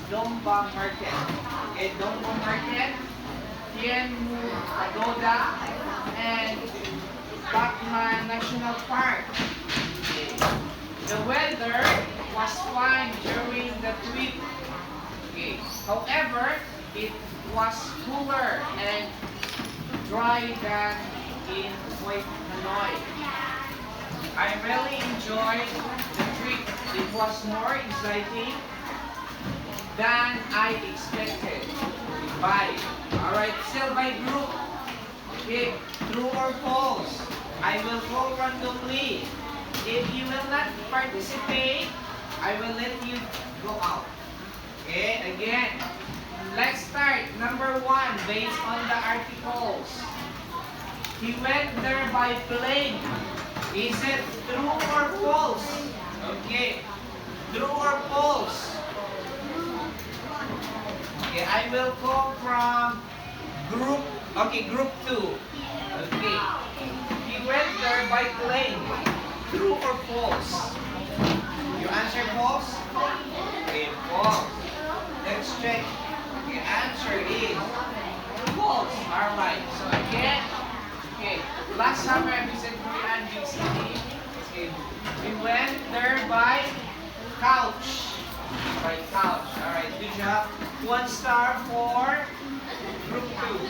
Domba Market. Okay, Domba Market, Tianmu Pagoda, and Batman National Park. Okay. The weather was fine during the trip. Okay. However, it was cooler and dry than in Kuwait, Hanoi. I really enjoyed the trip. It was more exciting than I expected. Bye. Alright, still by group. Okay, true or false? I will call randomly. If you will not participate, I will let you go out. Okay, again. Let's start. Number 1, based on the articles. He went there by plane. Is it true or false? Okay. True or false? Okay, I will call from group, group 2. Okay. He went there by plane. True or false? You answer false? Okay, false. Let's check. The answer is false. Alright, so again, okay, last summer I visited Korean Big City. Okay, we went there by couch. By couch. Alright, good job. 1 star for group 2.